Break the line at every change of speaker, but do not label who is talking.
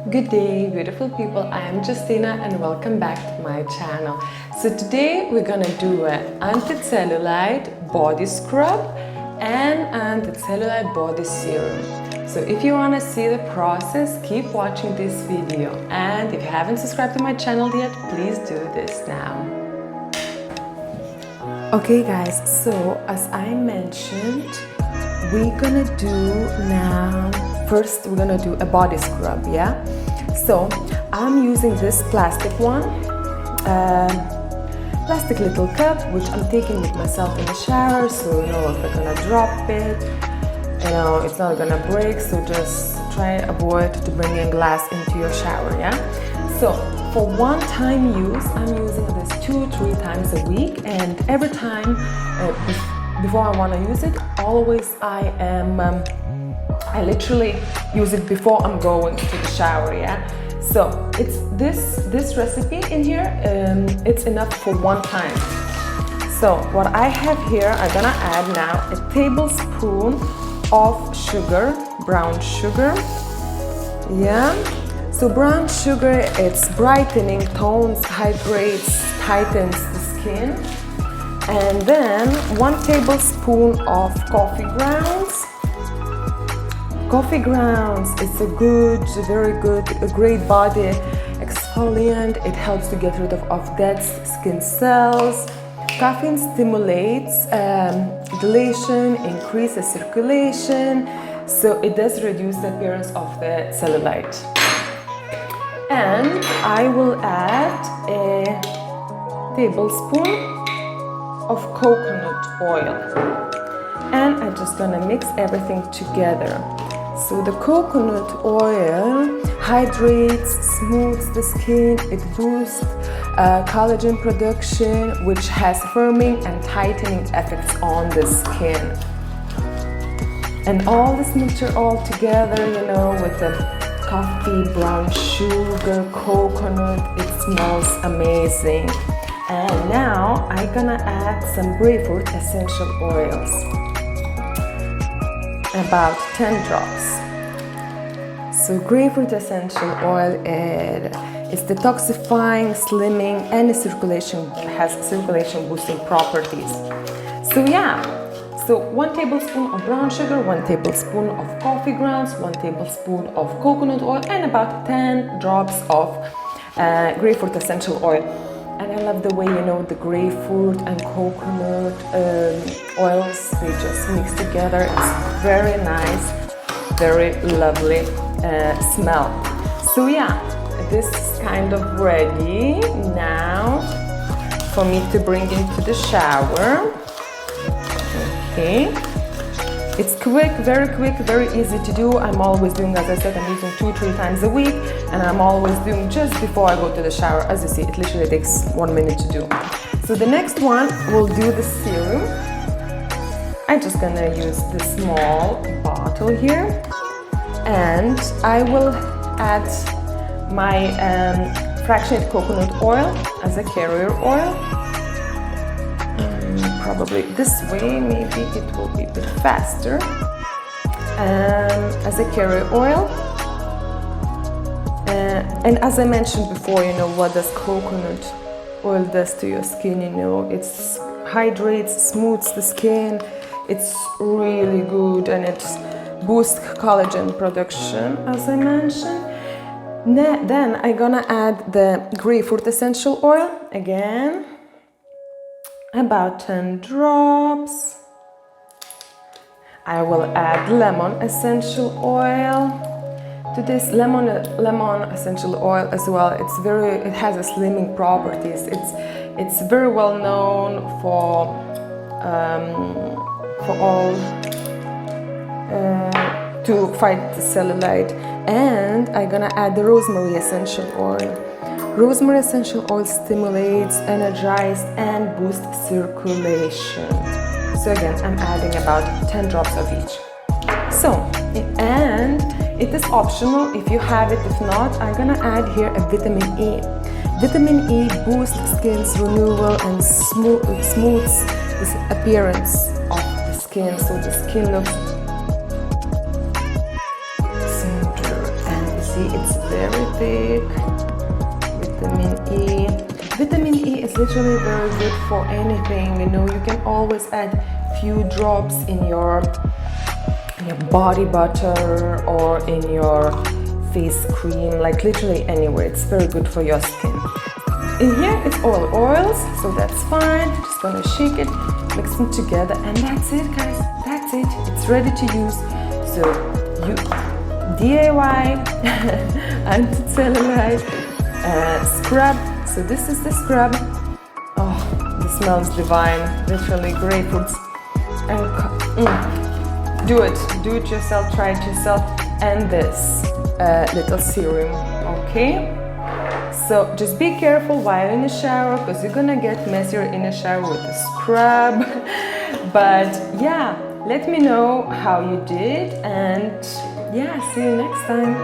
Good day, beautiful people. I am Justina and welcome back to my channel. So today we're gonna do an anti-cellulite body scrub and anti-cellulite body serum. So if you want to see the process, keep watching this video. And if you haven't subscribed to my channel yet, please do this now. Okay guys, so as I mentioned, we're gonna do now, first we're gonna do a body scrub, yeah? So I'm using this plastic one, plastic little cup, which I'm taking with myself in the shower, so you know if I'm gonna drop it, you know, it's not gonna break, so just try avoid to bring in glass into your shower, yeah? So for one-time use, I'm using this 2-3 times a week, and every time before I want to use it, always I literally use it before I'm going to the shower, yeah? So it's this recipe in here, it's enough for one time. So what I have here, I'm gonna add now a tablespoon of sugar, brown sugar, yeah? So brown sugar, it's brightening, tones, hydrates, tightens the skin. And then 1 tablespoon of coffee grounds. Coffee grounds is a good, very good, a great body exfoliant. It helps to get rid of dead skin cells. Caffeine stimulates dilation, increases circulation, so it does reduce the appearance of the cellulite. And I will add a tablespoon of coconut oil, and I'm just gonna mix everything together. So the coconut oil hydrates, smooths the skin, it boosts collagen production, which has firming and tightening effects on the skin. And all this mixture all together, you know, with the coffee, brown sugar, coconut, it smells amazing. And now I'm gonna add some Grapefruit Essential Oils, about 10 drops. So Grapefruit Essential Oil is detoxifying, slimming, and has circulation boosting properties. So yeah, so 1 tablespoon of brown sugar, 1 tablespoon of coffee grounds, 1 tablespoon of coconut oil, and about 10 drops of Grapefruit Essential Oil. And I love the way, you know, the grapefruit and coconut oils, they just mix together. It's very nice, very lovely smell. So yeah, this is kind of ready now for me to bring into the shower. Okay. It's quick, very easy to do. I'm always doing, as I said, I'm using 2-3 times a week, and I'm always doing just before I go to the shower. As you see, it literally takes 1 minute to do. So the next one, we'll do the serum. I'm just gonna use the small bottle here, and I will add my fractionated coconut oil as a carrier oil. Probably this way, maybe it will be a bit faster. As a carrier oil. And as I mentioned before, you know, what does coconut oil does to your skin, you know, it hydrates, smooths the skin, it's really good, and it boosts collagen production, as I mentioned. Then I'm gonna add the Grapefruit Essential Oil again. About 10 drops. I will add lemon essential oil to this lemon essential oil as well. It has a slimming properties. It's very well known for all to fight the cellulite. And I'm gonna add the Rosemary Essential Oil. Rosemary Essential Oil stimulates, energizes, and boosts circulation. So again, I'm adding about 10 drops of each. So, and it is optional if you have it. If not, I'm gonna add here a vitamin E. Vitamin E boosts skin's renewal and smooths the appearance of the skin, so the skin looks see it's very thick. Vitamin E. Vitamin E is literally very good for anything. You know, you can always add few drops in your body butter or in your face cream, like literally anywhere. It's very good for your skin. In here it's all oils, so that's fine. Just gonna shake it, mix them together, and that's it, guys. That's it. It's ready to use. So you DIY anti-cellulite scrub. So this is the scrub. Oh, this smells divine. Literally grapefruits. And do it yourself. Try it yourself. And this little serum. Okay. So just be careful while in the shower, because you're gonna get messier in the shower with the scrub. But yeah, let me know how you did, and yeah, see you next time.